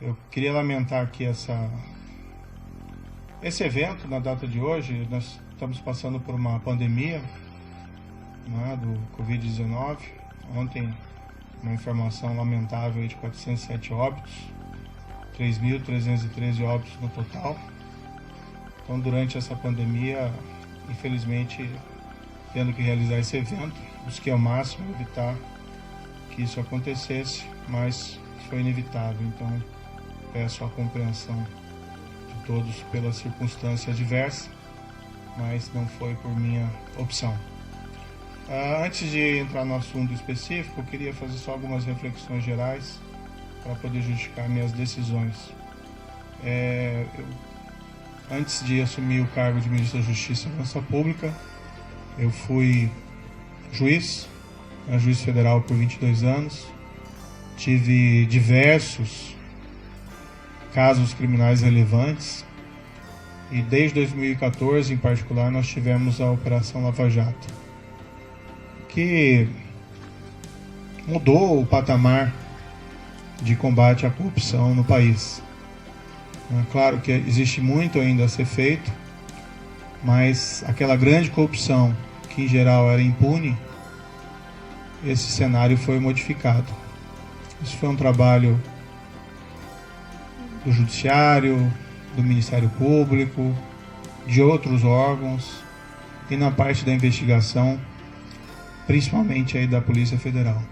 Eu queria lamentar aqui esse evento na data de hoje. Nós estamos passando por uma pandemia, né, do Covid-19. Ontem, uma informação lamentável de 407 óbitos, 3.313 óbitos no total. Então, durante essa pandemia, infelizmente, tendo que realizar esse evento, busquei ao máximo evitar que isso acontecesse, mas foi inevitável. Então, peço a compreensão de todos pela circunstância adversa, mas não foi por minha opção. Antes de entrar no assunto específico, eu queria fazer só algumas reflexões gerais para poder justificar minhas decisões. Antes de assumir o cargo de Ministro da Justiça e Segurança Pública, eu fui juiz federal por 22 anos, tive diversos casos criminais relevantes e desde 2014, em particular, nós tivemos a Operação Lava Jato, que mudou o patamar de combate à corrupção no país. É claro que existe muito ainda a ser feito, mas aquela grande corrupção, que em geral era impune, esse cenário foi modificado. Isso foi um trabalho do Judiciário, do Ministério Público, de outros órgãos e na parte da investigação, principalmente aí da Polícia Federal.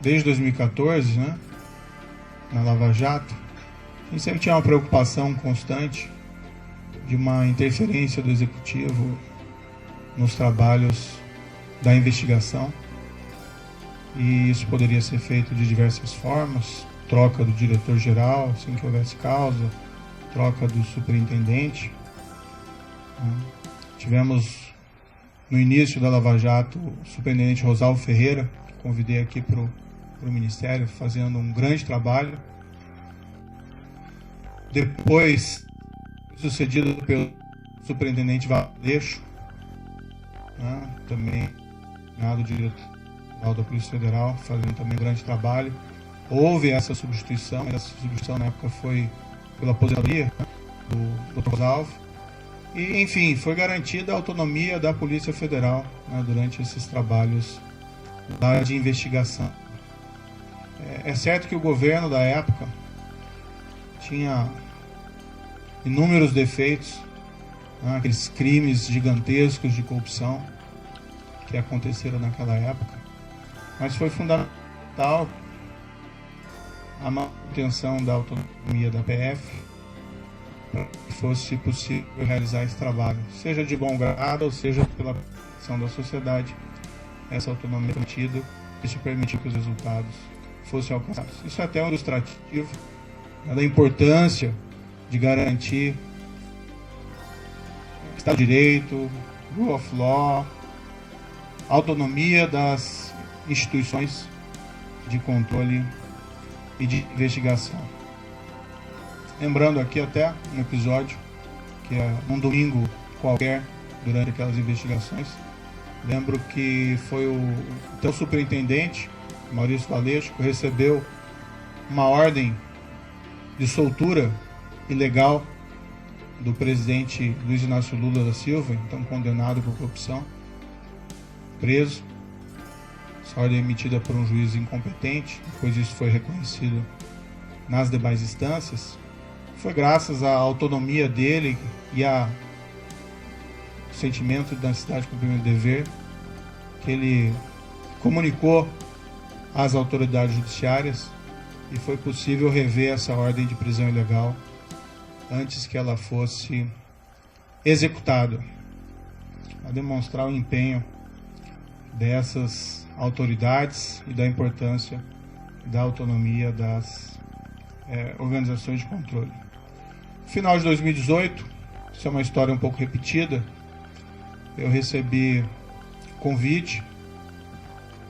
Desde 2014, né, na Lava Jato, a gente sempre tinha uma preocupação constante de uma interferência do Executivo nos trabalhos da investigação, e isso poderia ser feito de diversas formas: troca do diretor-geral, assim que houvesse causa, troca do superintendente. Tivemos, no início da Lava Jato, o superintendente Rosalvo Ferreira, que convidei aqui para o Ministério, fazendo um grande trabalho. Depois, sucedido pelo superintendente Valeixo, né, também do diretor da Polícia Federal, fazendo também um grande trabalho. Houve essa substituição, na época foi pela aposentadoria, né, do Dr. Rosalvo. E, enfim, foi garantida a autonomia da Polícia Federal, né, durante esses trabalhos de investigação. É certo que o governo da época tinha inúmeros defeitos, né, aqueles crimes gigantescos de corrupção que aconteceram naquela época, mas foi fundamental a manutenção da autonomia da PF para que fosse possível realizar esse trabalho, seja de bom grado ou seja pela ação da sociedade. Essa autonomia mantida, isso permitiu que os resultados fossem alcançados. Isso é até um ilustrativo, né, da importância de garantir Estado de Direito, Rule of Law, autonomia das instituições de controle e de investigação. Lembrando aqui até um episódio que é um domingo qualquer, durante aquelas investigações, lembro que foi o superintendente, Maurício Valeixo, que recebeu uma ordem de soltura ilegal do presidente Luiz Inácio Lula da Silva, então condenado por corrupção, preso. Essa ordem emitida por um juiz incompetente, depois isso foi reconhecido nas demais instâncias. Foi graças à autonomia dele e ao sentimento da necessidade de cumprir o dever que ele comunicou às autoridades judiciárias e foi possível rever essa ordem de prisão ilegal antes que ela fosse executada, a demonstrar o empenho dessas autoridades e da importância da autonomia das organizações de controle. No final de 2018, isso é uma história um pouco repetida, eu recebi convite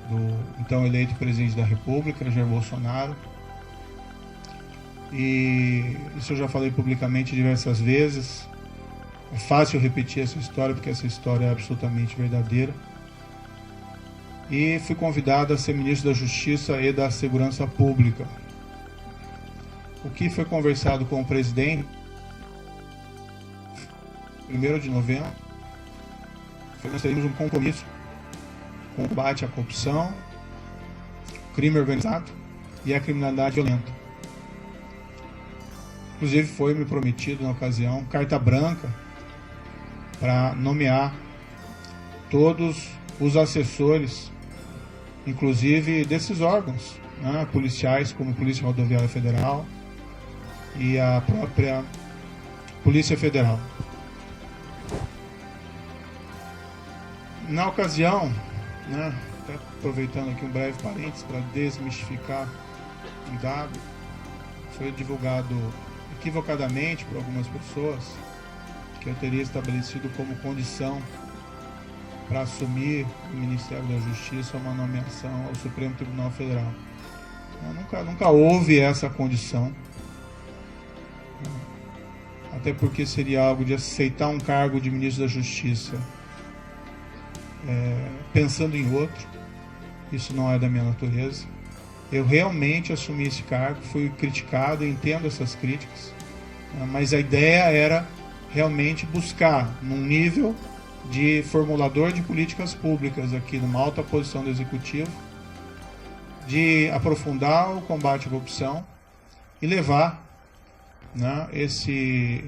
do então eleito presidente da República, Jair Bolsonaro, e isso eu já falei publicamente diversas vezes. É fácil repetir essa história porque essa história é absolutamente verdadeira. e fui convidado a ser ministro da Justiça e da Segurança Pública. O que foi conversado com o presidente, 1º de novembro, foi que nós teríamos um compromisso com o combate à corrupção, crime organizado e a criminalidade violenta. Inclusive foi me prometido na ocasião carta branca para nomear todos os assessores, inclusive desses órgãos, né, policiais, como a Polícia Rodoviária Federal e a própria Polícia Federal. Na ocasião, né, até aproveitando aqui um breve parênteses para desmistificar um dado, foi divulgado equivocadamente por algumas pessoas que eu teria estabelecido como condição para assumir o Ministério da Justiça uma nomeação ao Supremo Tribunal Federal. Nunca houve essa condição, até porque seria algo de aceitar um cargo de ministro da Justiça pensando em outro. Isso não é da minha natureza. Eu realmente assumi esse cargo, fui criticado, entendo essas críticas, mas a ideia era realmente buscar, num nível de formulador de políticas públicas aqui numa alta posição do Executivo, de aprofundar o combate à corrupção e levar, né, esse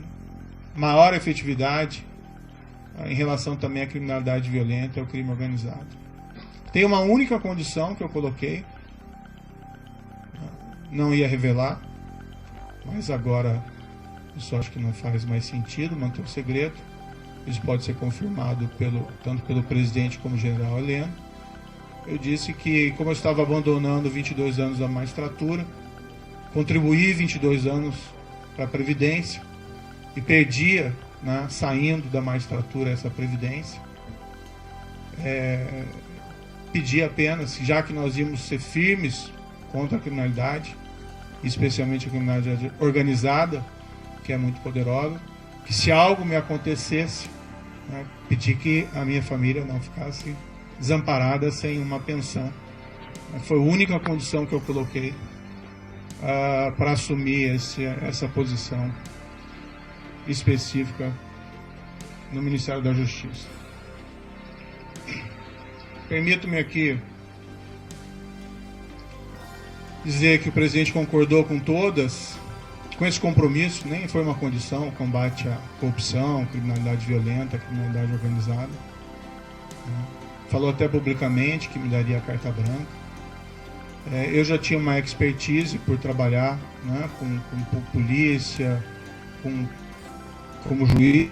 maior efetividade em relação também à criminalidade violenta e ao crime organizado. Tem uma única condição que eu coloquei, não ia revelar, mas agora isso acho que não faz mais sentido manter o segredo. Isso pode ser confirmado tanto pelo presidente como general Heleno. Eu disse que, como eu estava abandonando 22 anos da magistratura, contribuí 22 anos para a Previdência e perdia, né, saindo da magistratura essa Previdência, pedi apenas, já que nós íamos ser firmes contra a criminalidade, especialmente a criminalidade organizada, que é muito poderosa, que se algo me acontecesse, né, pedi que a minha família não ficasse desamparada sem uma pensão. Foi a única condição que eu coloquei para assumir essa posição específica no Ministério da Justiça. Permito-me aqui dizer que o presidente concordou com esse compromisso, nem foi uma condição, o combate à corrupção, criminalidade violenta, criminalidade organizada. Falou até publicamente que me daria a carta branca. Eu já tinha uma expertise por trabalhar, né, com polícia, como juiz,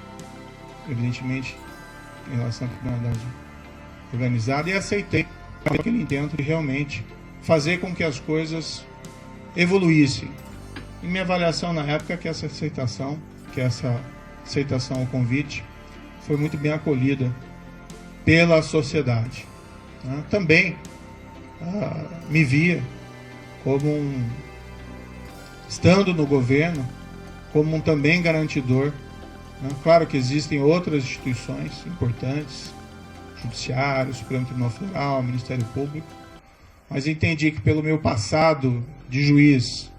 evidentemente, em relação à criminalidade organizada, e aceitei aquele intento de realmente fazer com que as coisas evoluíssem. E minha avaliação na época é que essa aceitação ao convite foi muito bem acolhida pela sociedade, né? Também me via como estando no governo, como um também garantidor, né? Claro que existem outras instituições importantes, Judiciário, Supremo Tribunal Federal, Ministério Público, mas entendi que pelo meu passado de juiz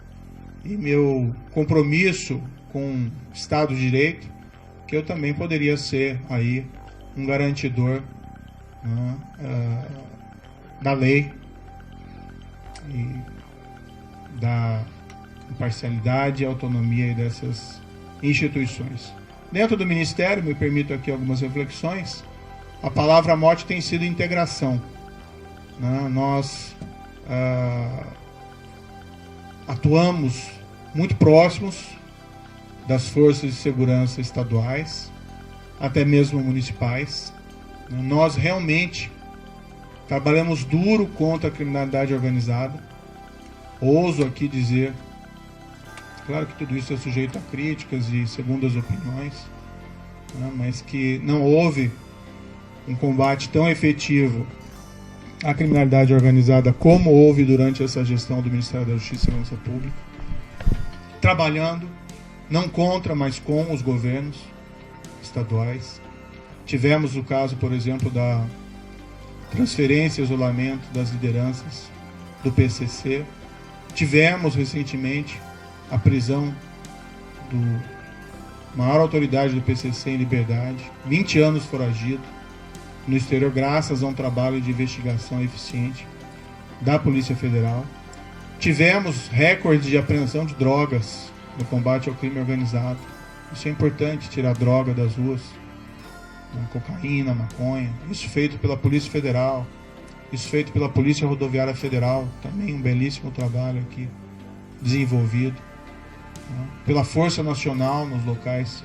e meu compromisso com o Estado de Direito, que eu também poderia ser aí um garantidor, né, da lei e da imparcialidade e autonomia dessas instituições. Dentro do Ministério, me permito aqui algumas reflexões, a palavra-mote tem sido integração. Nós atuamos muito próximos das forças de segurança estaduais, até mesmo municipais. Nós realmente trabalhamos duro contra a criminalidade organizada. Ouso aqui dizer, claro que tudo isso é sujeito a críticas e segundas opiniões, né, mas que não houve um combate tão efetivo à criminalidade organizada como houve durante essa gestão do Ministério da Justiça e Segurança Pública, trabalhando não contra, mas com os governos estaduais. Tivemos o caso, por exemplo, da transferência e isolamento das lideranças do PCC. Tivemos recentemente a prisão do maior autoridade do PCC em liberdade, 20 anos foragido no exterior, graças a um trabalho de investigação eficiente da Polícia Federal. Tivemos recordes de apreensão de drogas no combate ao crime organizado. Isso é importante, tirar droga das ruas, cocaína, maconha. Isso feito pela Polícia Federal, isso feito pela Polícia Rodoviária Federal, também um belíssimo trabalho aqui desenvolvido, pela Força Nacional nos locais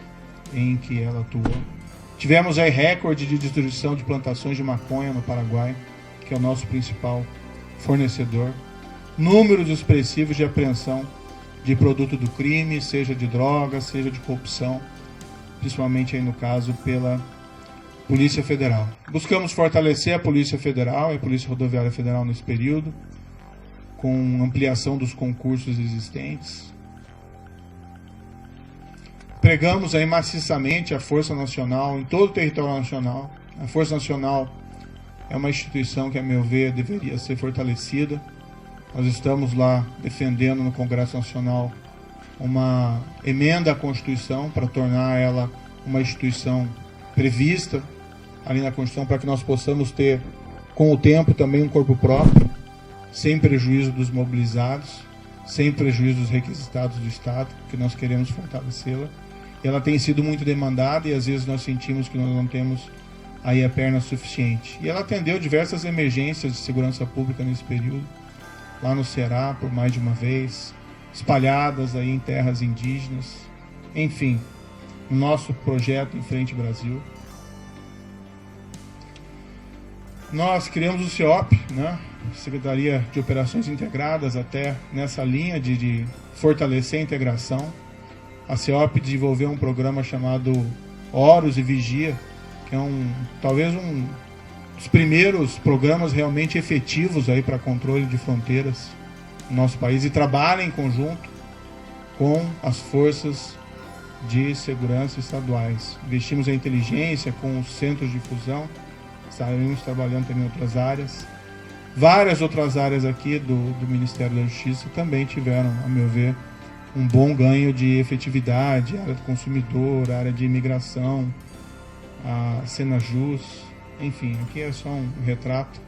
em que ela atuou. Tivemos aí recorde de destruição de plantações de maconha no Paraguai, que é o nosso principal fornecedor. Números expressivos de apreensão de produto do crime, seja de drogas, seja de corrupção, principalmente aí no caso pela Polícia Federal. Buscamos fortalecer a Polícia Federal e a Polícia Rodoviária Federal nesse período, com ampliação dos concursos existentes. Pregamos aí maciçamente a Força Nacional em todo o território nacional. A Força Nacional é uma instituição que, a meu ver, deveria ser fortalecida. Nós estamos lá defendendo no Congresso Nacional uma emenda à Constituição para tornar ela uma instituição prevista ali na Constituição, para que nós possamos ter, com o tempo, também um corpo próprio, sem prejuízo dos mobilizados, sem prejuízo dos requisitados do Estado, que nós queremos fortalecê-la. Ela tem sido muito demandada e às vezes nós sentimos que nós não temos aí a perna suficiente. E ela atendeu diversas emergências de segurança pública nesse período, lá no Ceará por mais de uma vez, espalhadas aí em terras indígenas. Enfim, o nosso projeto Em Frente Brasil. Nós criamos o CEOP, Secretaria de Operações Integradas, até nessa linha de fortalecer a integração. A CEOP desenvolveu um programa chamado Horus e Vigia, que é talvez um dos primeiros programas realmente efetivos aí para controle de fronteiras no nosso país, e trabalha em conjunto com as forças de segurança estaduais. Investimos em inteligência com os centros de fusão, estaremos trabalhando também em outras áreas. Várias outras áreas aqui do Ministério da Justiça também tiveram, a meu ver, um bom ganho de efetividade, área do consumidor, área de imigração, a Senajus, enfim, aqui é só um retrato,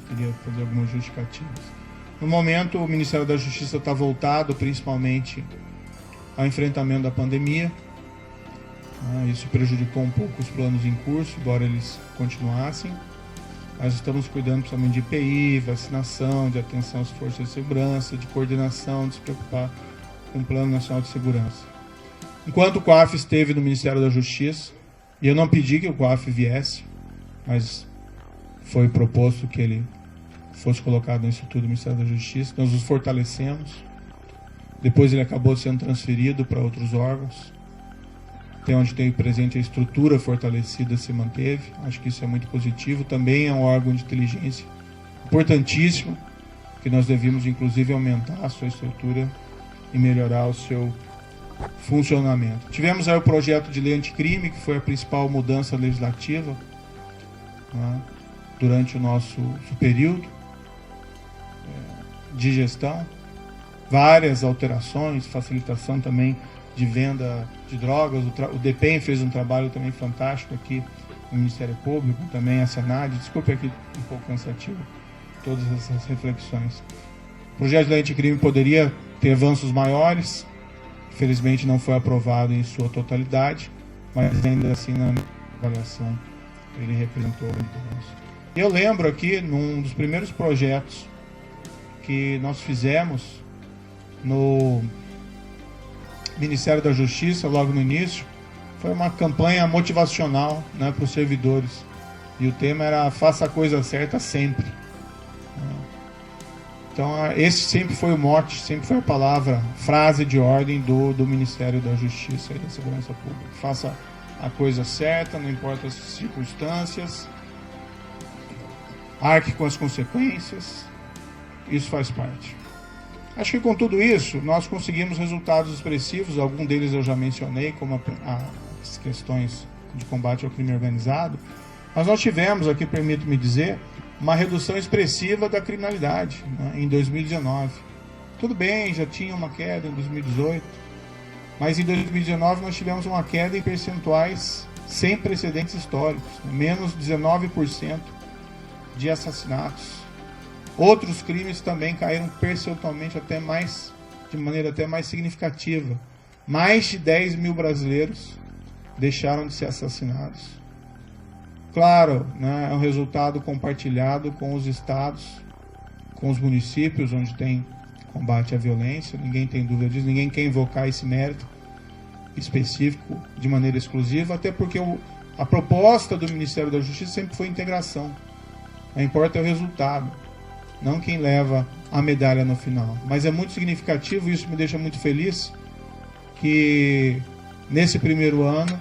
queria fazer algumas justificativas. No momento, o Ministério da Justiça está voltado principalmente ao enfrentamento da pandemia. Isso prejudicou um pouco os planos em curso, embora eles continuassem. Nós estamos cuidando principalmente de IPI, vacinação, de atenção às forças de segurança, de coordenação, de se preocupar com o Plano Nacional de Segurança. Enquanto o COAF esteve no Ministério da Justiça, e eu não pedi que o COAF viesse, mas foi proposto que ele fosse colocado no Instituto do Ministério da Justiça, nós os fortalecemos. Depois ele acabou sendo transferido para outros órgãos. Até onde tem presente a estrutura fortalecida se manteve. Acho que isso é muito positivo. Também é um órgão de inteligência importantíssimo, que nós devíamos inclusive aumentar a sua estrutura e melhorar o seu funcionamento. Tivemos aí o projeto de lei anticrime, que foi a principal mudança legislativa durante o nosso período de gestão. Várias alterações, facilitação também de venda de drogas. O DPEM fez um trabalho também fantástico aqui no Ministério Público, também a Senad. Desculpe aqui um pouco cansativo todas essas reflexões. O projeto de lei anticrime poderia ter avanços maiores, infelizmente não foi aprovado em sua totalidade, mas ainda assim na minha avaliação ele representou muito avanço. E eu lembro aqui, num dos primeiros projetos que nós fizemos no Ministério da Justiça, logo no início, foi uma campanha motivacional para os servidores. E o tema era faça a coisa certa sempre. Então, esse sempre foi o mote, sempre foi a palavra, frase de ordem do Ministério da Justiça e da Segurança Pública. Faça a coisa certa, não importa as circunstâncias, arque com as consequências, isso faz parte. Acho que com tudo isso, nós conseguimos resultados expressivos, alguns deles eu já mencionei, como as questões de combate ao crime organizado, Mas nós tivemos, aqui permito-me dizer, uma redução expressiva da criminalidade, né, em 2019. Tudo bem, já tinha uma queda em 2018, mas em 2019 nós tivemos uma queda em percentuais sem precedentes históricos, né, menos 19% de assassinatos. Outros crimes também caíram percentualmente de maneira até mais significativa. Mais de 10 mil brasileiros deixaram de ser assassinados. Claro, né, é um resultado compartilhado com os estados, com os municípios onde tem combate à violência, ninguém tem dúvida disso, ninguém quer invocar esse mérito específico de maneira exclusiva, até porque a proposta do Ministério da Justiça sempre foi integração. Não importa o resultado, não quem leva a medalha no final. Mas é muito significativo, isso me deixa muito feliz, que nesse primeiro ano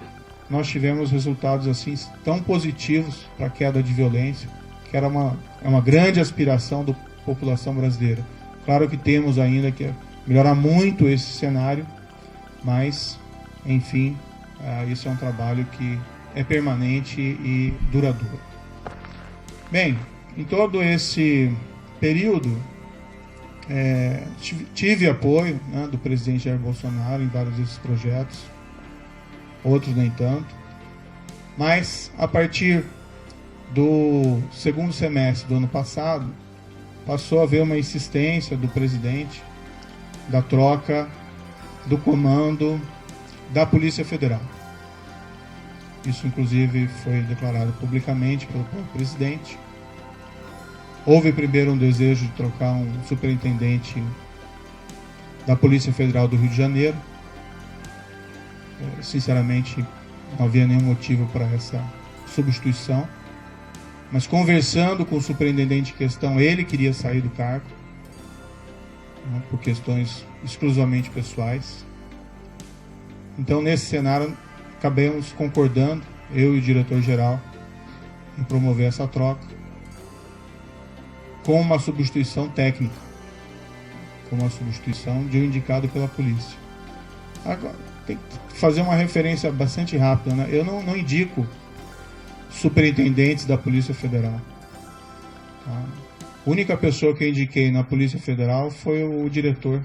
nós tivemos resultados assim tão positivos para a queda de violência, que é uma grande aspiração da população brasileira. Claro que temos ainda que melhorar muito esse cenário, mas, enfim, isso é um trabalho que é permanente e duradouro. Bem, em todo esse período, tive apoio, né, do presidente Jair Bolsonaro em vários desses projetos, outros nem tanto, mas a partir do segundo semestre do ano passado, passou a haver uma insistência do presidente da troca do comando da Polícia Federal. Isso, inclusive, foi declarado publicamente pelo próprio presidente. Houve primeiro um desejo de trocar um superintendente da Polícia Federal do Rio de Janeiro. Sinceramente, não havia nenhum motivo para essa substituição. Mas conversando com o superintendente em questão, ele queria sair do cargo, né, por questões exclusivamente pessoais. Então, nesse cenário, acabamos concordando, eu e o diretor-geral, em promover essa troca, com uma substituição técnica, com uma substituição de um indicado pela polícia. Agora, tem que fazer uma referência bastante rápida, né? Eu não indico superintendentes da Polícia Federal. Tá? A única pessoa que eu indiquei na Polícia Federal foi o diretor,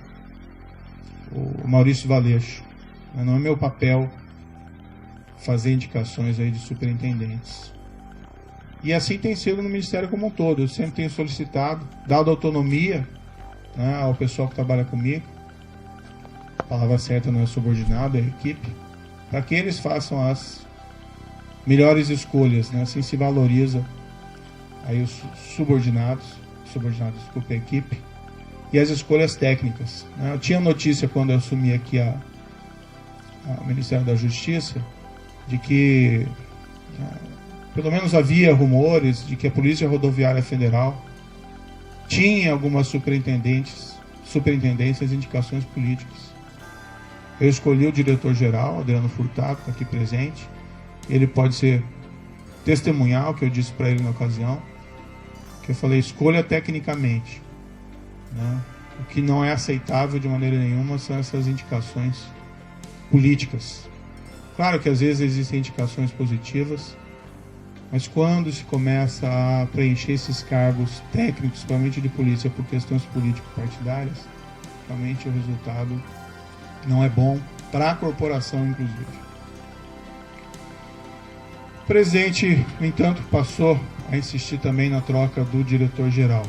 o Maurício Valeixo. Não é meu papel fazer indicações aí de superintendentes. E assim tem sido no Ministério como um todo. Eu sempre tenho solicitado, dado autonomia, né, ao pessoal que trabalha comigo, a palavra certa não é subordinado, é equipe, para que eles façam as melhores escolhas, né? Assim se valoriza aí os subordinados, desculpa, a equipe, e as escolhas técnicas, né? Eu tinha notícia quando eu assumi aqui o Ministério da Justiça, de que pelo menos havia rumores de que a Polícia Rodoviária Federal tinha algumas superintendências, indicações políticas. Eu escolhi o diretor-geral, Adriano Furtado, está aqui presente. Ele pode ser testemunhar o que eu disse para ele na ocasião, que eu falei, escolha tecnicamente, né? O que não é aceitável de maneira nenhuma são essas indicações políticas. Claro que às vezes existem indicações positivas, mas quando se começa a preencher esses cargos técnicos, principalmente de polícia, por questões político-partidárias, realmente o resultado não é bom para a corporação, inclusive. O presidente, no entanto, passou a insistir também na troca do diretor-geral.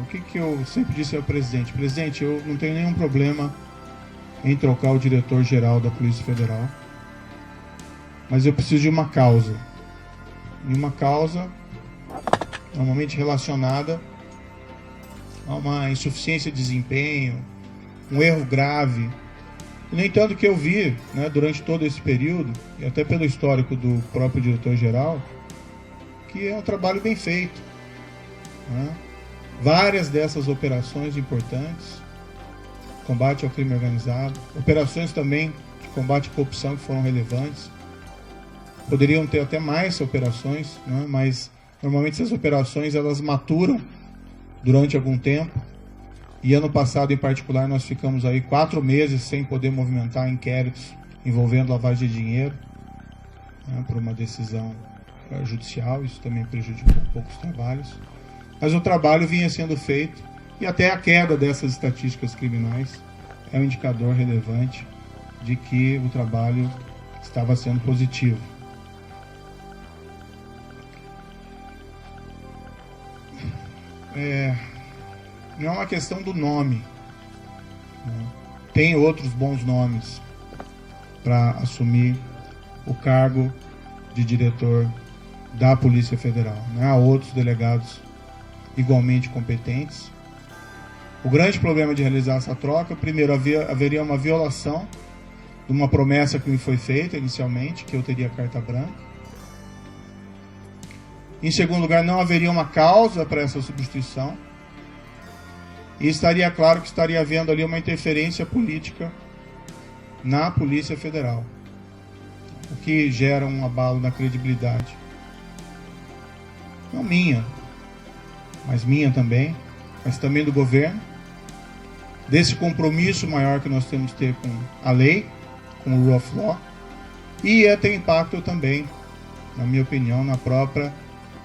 O que eu sempre disse ao presidente? Presidente, eu não tenho nenhum problema em trocar o diretor-geral da Polícia Federal, mas eu preciso de uma causa. E uma causa normalmente relacionada a uma insuficiência de desempenho, um erro grave. No entanto, que eu vi, né, durante todo esse período, e até pelo histórico do próprio diretor-geral, que é um trabalho bem feito, né? Várias dessas operações importantes, combate ao crime organizado, operações também de combate à corrupção que foram relevantes. Poderiam ter até mais operações, né? Mas normalmente essas operações elas maturam durante algum tempo. E ano passado, em particular, nós ficamos aí 4 meses sem poder movimentar inquéritos envolvendo lavagem de dinheiro, né, por uma decisão judicial, isso também prejudicou um pouco os trabalhos. Mas o trabalho vinha sendo feito e até a queda dessas estatísticas criminais é um indicador relevante de que o trabalho estava sendo positivo. Não é uma questão do nome, né? Tem outros bons nomes para assumir o cargo de diretor da Polícia Federal, né? Há outros delegados igualmente competentes. O grande problema de realizar essa troca, primeiro, haveria uma violação de uma promessa que me foi feita inicialmente, que eu teria carta branca. Em segundo lugar, não haveria uma causa para essa substituição. E estaria claro que estaria havendo ali uma interferência política na Polícia Federal, o que gera um abalo na credibilidade. Não minha, mas minha também, mas também do governo, desse compromisso maior que nós temos que ter com a lei, com o Rule of Law, e ia ter impacto também, na minha opinião, na própria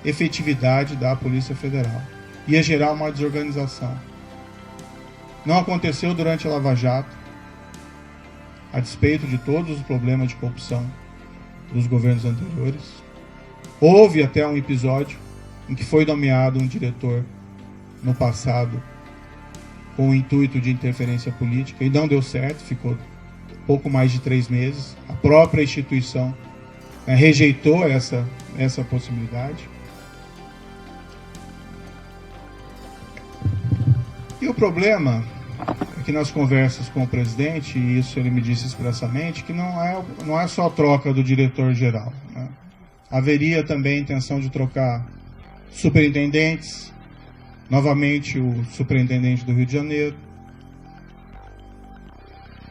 efetividade da Polícia Federal. Ia gerar uma desorganização. Não aconteceu durante a Lava Jato, a despeito de todos os problemas de corrupção dos governos anteriores. Houve até um episódio em que foi nomeado um diretor no passado com o intuito de interferência política e não deu certo, ficou pouco mais de 3 meses. A própria instituição rejeitou essa possibilidade. E o problema é que nas conversas com o presidente, e isso ele me disse expressamente, que não é só a troca do diretor-geral, né? Haveria também a intenção de trocar superintendentes, novamente o superintendente do Rio de Janeiro,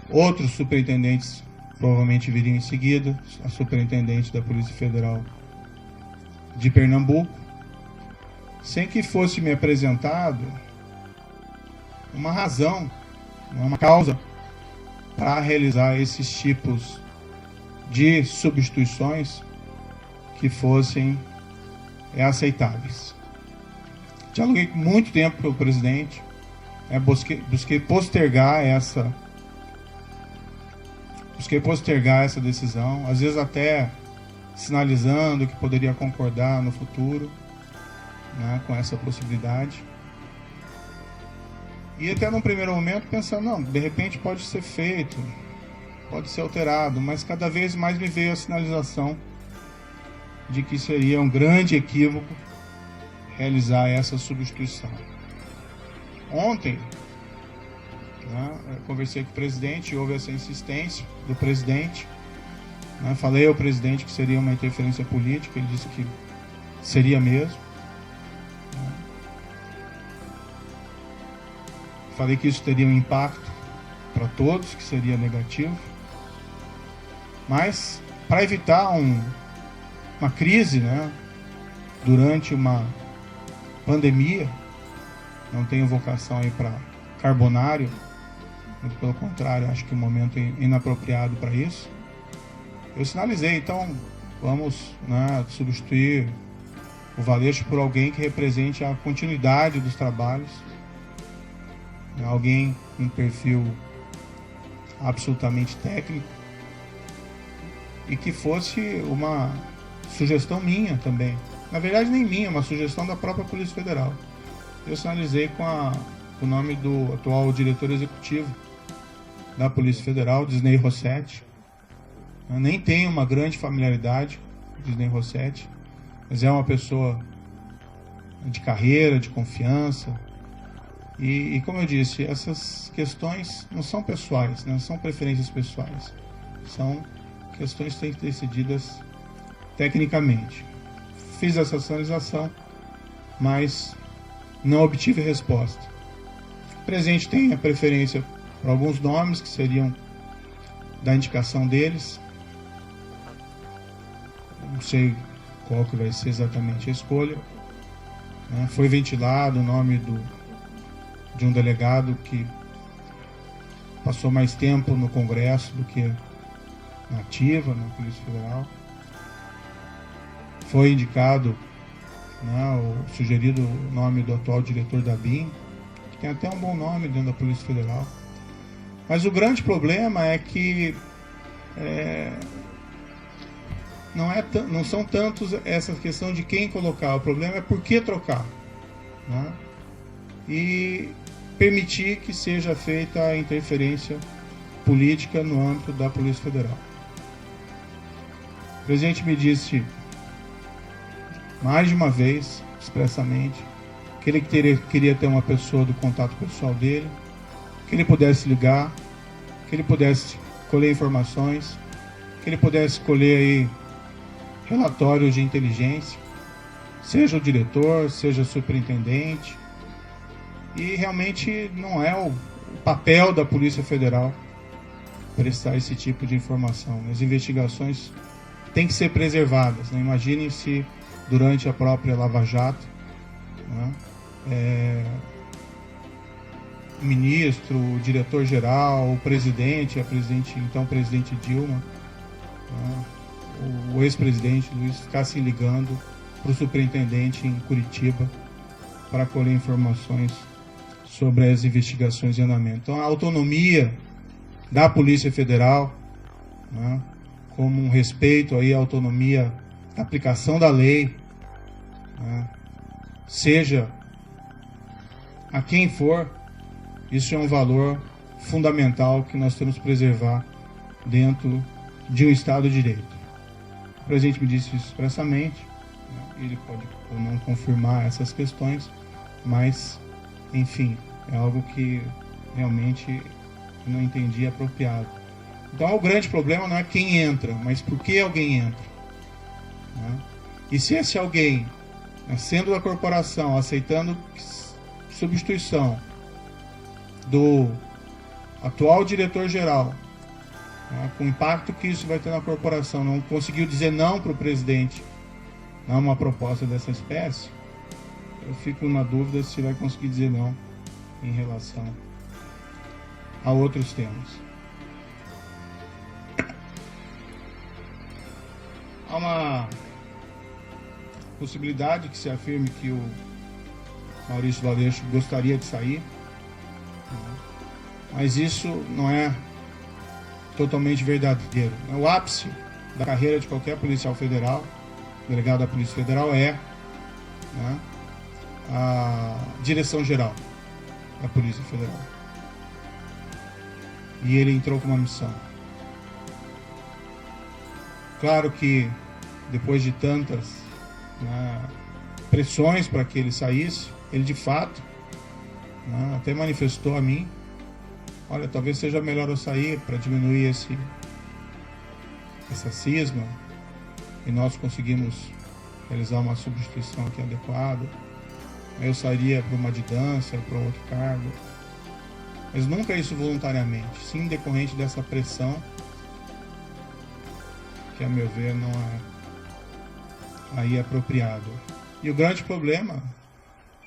outros superintendentes provavelmente viriam em seguida, a superintendente da Polícia Federal de Pernambuco, sem que fosse me apresentado uma razão, uma causa para realizar esses tipos de substituições que fossem aceitáveis. Dialoguei muito tempo com o presidente, busquei postergar essa decisão, às vezes até sinalizando que poderia concordar no futuro, né, com essa possibilidade. E até num primeiro momento pensando, não, de repente pode ser feito, pode ser alterado, mas cada vez mais me veio a sinalização de que seria um grande equívoco realizar essa substituição. Ontem, né, eu conversei com o presidente, houve essa insistência do presidente, né, falei ao presidente que seria uma interferência política, ele disse que seria mesmo. Falei que isso teria um impacto para todos, que seria negativo. Mas, para evitar uma crise, né, durante uma pandemia, não tenho vocação aí para carbonário, muito pelo contrário, acho que o momento é inapropriado para isso. Eu sinalizei, então, vamos, né, substituir o Valeixo por alguém que represente a continuidade dos trabalhos, alguém com um perfil absolutamente técnico e que fosse uma sugestão minha também. Na verdade, nem minha, uma sugestão da própria Polícia Federal. Eu sinalizei com o nome do atual diretor executivo da Polícia Federal, Disney Rossetti. Eu nem tenho uma grande familiaridade com Disney Rossetti, mas é uma pessoa de carreira, de confiança. E como eu disse, essas questões não são pessoais, não são preferências pessoais. São questões que têm que ser decididas tecnicamente. Fiz essa sinalização, mas não obtive resposta. O presidente tem a preferência por alguns nomes que seriam da indicação deles. Não sei qual que vai ser exatamente a escolha. Foi ventilado o nome de um delegado que passou mais tempo no Congresso do que na ativa, na Polícia Federal. foi indicado, né, o sugerido nome do atual diretor da BIM, que tem até um bom nome dentro da Polícia Federal. Mas o grande problema é que não são tantos essa questão de quem colocar, o problema é por que trocar, né? E permitir que seja feita a interferência política no âmbito da Polícia Federal. O presidente me disse mais de uma vez, expressamente, que ele queria ter uma pessoa do contato pessoal dele, que ele pudesse ligar, que ele pudesse colher informações, que ele pudesse colher aí relatórios de inteligência, seja o diretor, seja o superintendente, e realmente não é o papel da Polícia Federal prestar esse tipo de informação. As investigações têm que ser preservadas, né? Imaginem se durante a própria Lava Jato, né, o ministro, o diretor-geral, o presidente, então presidente Dilma, né, o ex-presidente Luiz ficassem ligando para o superintendente em Curitiba para colher informações sobre as investigações em andamento. Então, a autonomia da Polícia Federal, né, como um respeito aí à autonomia da aplicação da lei, né, seja a quem for, isso é um valor fundamental que nós temos que preservar dentro de um Estado de Direito. O presidente me disse isso expressamente, né, ele pode ou não confirmar essas questões, mas, enfim, é algo que realmente não entendi apropriado. Então, o grande problema não é quem entra, mas por que alguém entra, né? E se esse alguém, sendo da corporação, aceitando substituição do atual diretor-geral, né, com o impacto que isso vai ter na corporação, não conseguiu dizer não para o presidente a uma proposta dessa espécie, eu fico na dúvida se vai conseguir dizer não em relação a outros temas. Há uma possibilidade que se afirme que o Maurício Valeixo gostaria de sair, mas isso não é totalmente verdadeiro. O ápice da carreira de qualquer policial federal, delegado da Polícia Federal, é, né, a direção-geral da Polícia Federal. E ele entrou com uma missão. Claro que depois de tantas, né, pressões para que ele saísse, ele de fato, né, até manifestou a mim: olha, talvez seja melhor eu sair para diminuir essa cisma, e nós conseguimos realizar uma substituição aqui adequada. Eu sairia para uma distância, para outro cargo, mas nunca isso voluntariamente, sim decorrente dessa pressão, que a meu ver não é aí apropriado. E o grande problema,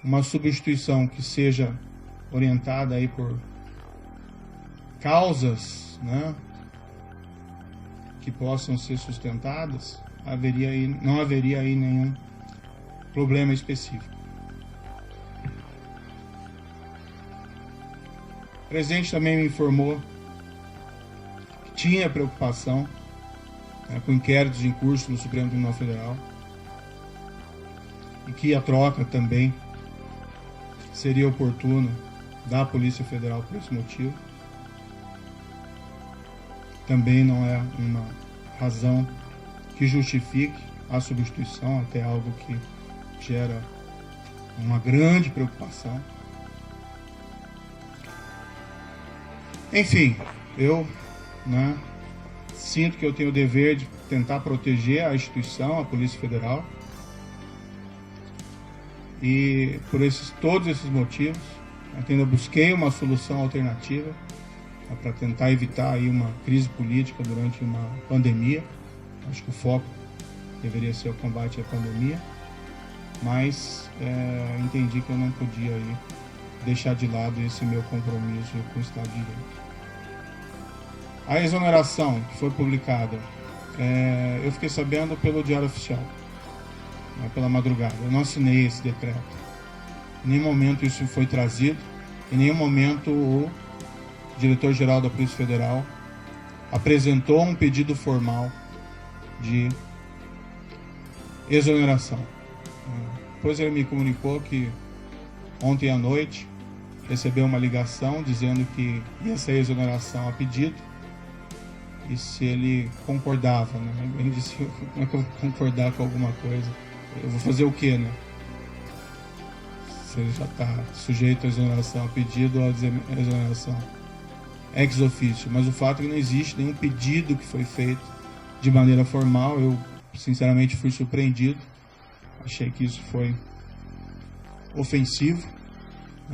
uma substituição que seja orientada aí por causas, né, que possam ser sustentadas, não haveria aí nenhum problema específico. O presidente também me informou que tinha preocupação, né, com inquéritos em curso no Supremo Tribunal Federal, e que a troca também seria oportuna da Polícia Federal por esse motivo. Também não é uma razão que justifique a substituição, até algo que gera uma grande preocupação. Enfim, eu, né, sinto que eu tenho o dever de tentar proteger a instituição, a Polícia Federal, e por todos esses motivos, eu busquei uma solução alternativa para tentar evitar aí uma crise política durante uma pandemia. Acho que o foco deveria ser o combate à pandemia, mas entendi que eu não podia aí deixar de lado esse meu compromisso com o Estado de Direito. A exoneração que foi publicada, eu fiquei sabendo pelo Diário Oficial. né, pela madrugada. Eu não assinei esse decreto. Em nenhum momento isso foi trazido. Em nenhum momento o diretor-geral da Polícia Federal apresentou um pedido formal de exoneração. Depois ele me comunicou que ontem à noite recebeu uma ligação dizendo que ia ser exoneração a pedido e se ele concordava, né? Ele disse: como é que eu vou concordar com alguma coisa? Eu vou fazer o quê, né? Se ele já está sujeito a exoneração a pedido ou a exoneração ex officio. Mas o fato é que não existe nenhum pedido que foi feito de maneira formal. Eu sinceramente fui surpreendido. Achei que isso foi ofensivo.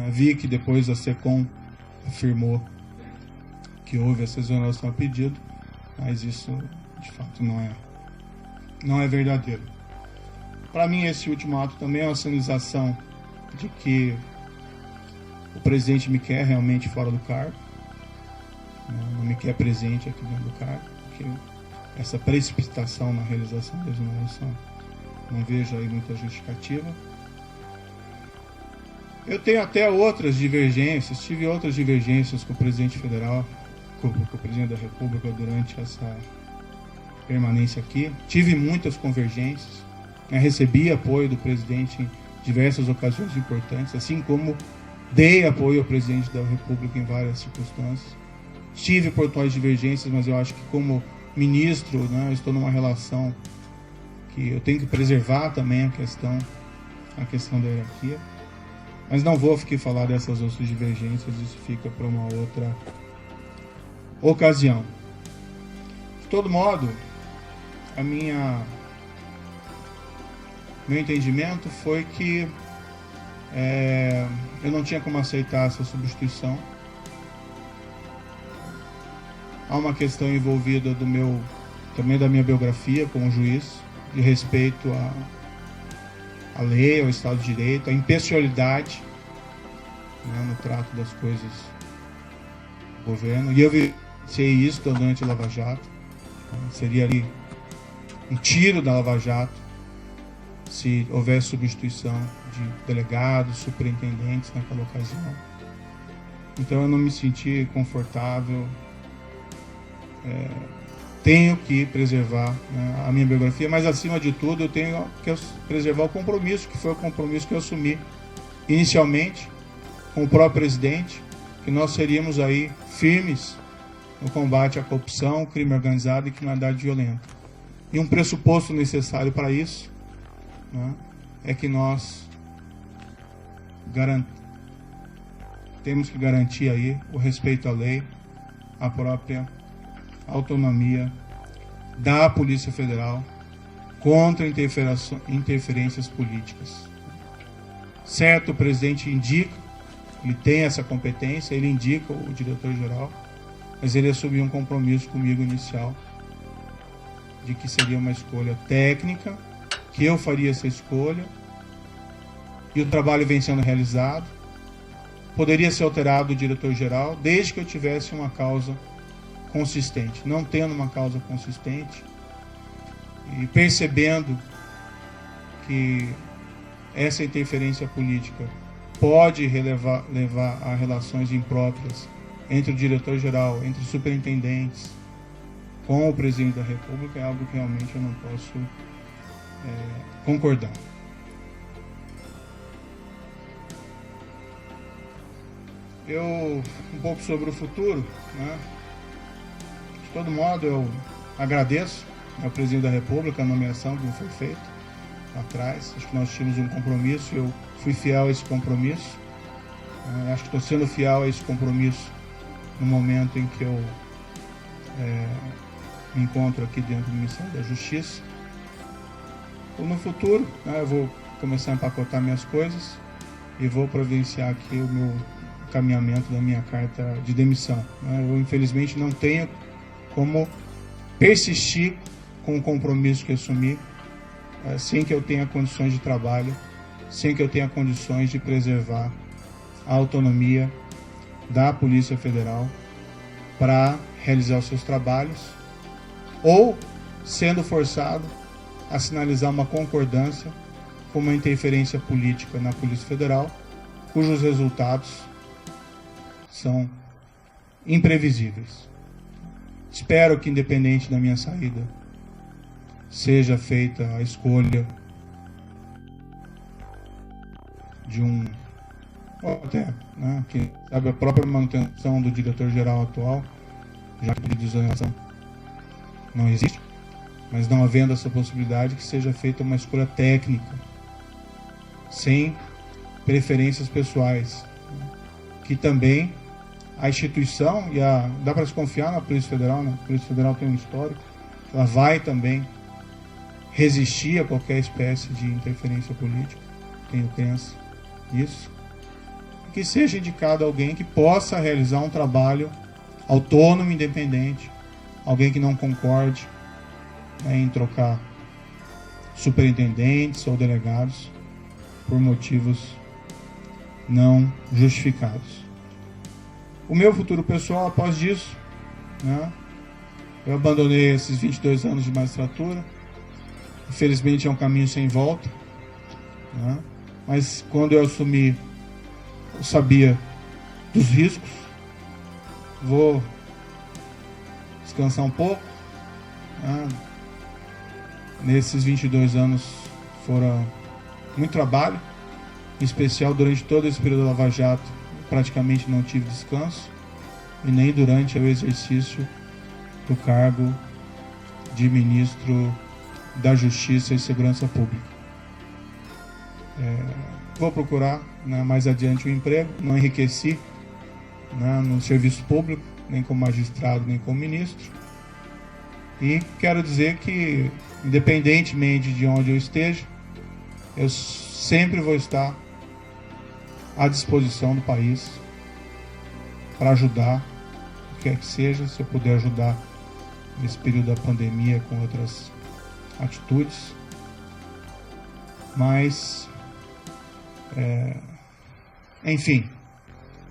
Vi que depois a SECOM afirmou que houve essa exoneração a pedido, mas isso de fato não é verdadeiro. Para mim, esse último ato também é uma sinalização de que o presidente me quer realmente fora do cargo, não me quer presente aqui dentro do cargo, porque essa precipitação na realização da exoneração não vejo aí muita justificativa. Eu tenho até outras divergências, tive outras divergências com o presidente federal, com o presidente da República durante essa permanência aqui. Tive muitas convergências, recebi apoio do presidente em diversas ocasiões importantes, assim como dei apoio ao presidente da República em várias circunstâncias. Tive pontuais divergências, mas eu acho que como ministro, eu estou numa relação que eu tenho que preservar também a questão da hierarquia. Mas não vou aqui falar dessas outras divergências, isso fica para uma outra ocasião. De todo modo, meu entendimento foi que eu não tinha como aceitar essa substituição. Há uma questão envolvida também da minha biografia como juiz, de respeito à lei, ao Estado de Direito, à impessoalidade, no trato das coisas do governo. E eu vivenciei isso durante a Lava Jato. Seria ali um tiro da Lava Jato se houvesse substituição de delegados, superintendentes naquela ocasião. Então eu não me senti confortável. Tenho que preservar a minha biografia, mas acima de tudo eu tenho que preservar o compromisso, que foi o compromisso que eu assumi inicialmente com o próprio presidente, que nós seríamos aí firmes no combate à corrupção, crime organizado e criminalidade violenta. E um pressuposto necessário para isso é que nós temos que garantir aí o respeito à lei, a própria autonomia da Polícia Federal contra interferências políticas. Certo, o presidente indica, ele tem essa competência, ele indica o diretor-geral, mas ele assumiu um compromisso comigo inicial de que seria uma escolha técnica, que eu faria essa escolha, e o trabalho vem sendo realizado. Poderia ser alterado o diretor-geral, desde que eu tivesse uma causa consistente. Não tendo uma causa consistente e percebendo que essa interferência política pode levar a relações impróprias entre o diretor-geral, entre os superintendentes, com o presidente da República, é algo que realmente eu não posso concordar. Um pouco sobre o futuro, De todo modo, eu agradeço ao presidente da República a nomeação que foi feita lá atrás. Acho que nós tínhamos um compromisso, eu fui fiel a esse compromisso. Acho que estou sendo fiel a esse compromisso no momento em que eu me encontro aqui dentro do Ministério da Justiça. No futuro, eu vou começar a empacotar minhas coisas e vou providenciar aqui o meu encaminhamento da minha carta de demissão. Eu, infelizmente, não tenho como persistir com o compromisso que assumi sem que eu tenha condições de trabalho, sem que eu tenha condições de preservar a autonomia da Polícia Federal para realizar os seus trabalhos, ou sendo forçado a sinalizar uma concordância como a interferência política na Polícia Federal, cujos resultados são imprevisíveis. Espero que, independente da minha saída, seja feita a escolha de ou até, né, que sabe, a própria manutenção do diretor-geral atual, já que a desoneração não existe, mas não havendo essa possibilidade, que seja feita uma escolha técnica, sem preferências pessoais, que também a instituição dá para se confiar na Polícia Federal, né? A Polícia Federal tem um histórico, ela vai também resistir a qualquer espécie de interferência política, tenho crença nisso, que seja indicado alguém que possa realizar um trabalho autônomo, independente, alguém que não concorde, né, em trocar superintendentes ou delegados por motivos não justificados. O meu futuro pessoal, após isso, né, eu abandonei esses 22 anos de magistratura. Infelizmente é um caminho sem volta, né, mas quando eu assumi, eu sabia dos riscos. Vou descansar um pouco, né. Nesses 22 anos foram muito trabalho, em especial durante todo esse período da Lava Jato, praticamente não tive descanso, e nem durante o exercício do cargo de ministro da Justiça e Segurança Pública. Vou procurar, né, mais adiante um emprego, não enriqueci, né, no serviço público, nem como magistrado, nem como ministro, e quero dizer que, independentemente de onde eu esteja, eu sempre vou estar à disposição do país para ajudar, o que quer que seja, se eu puder ajudar nesse período da pandemia com outras atitudes, mas, enfim,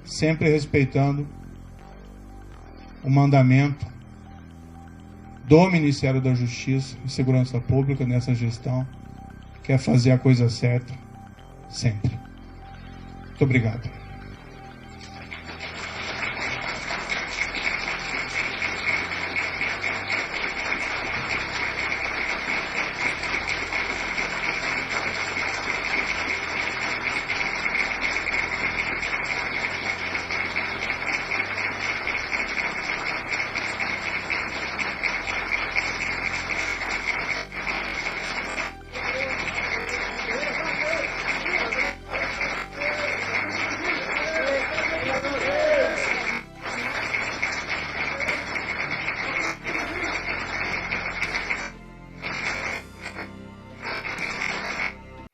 sempre respeitando o mandamento do Ministério da Justiça e Segurança Pública nessa gestão, que é fazer a coisa certa sempre. Muito obrigado.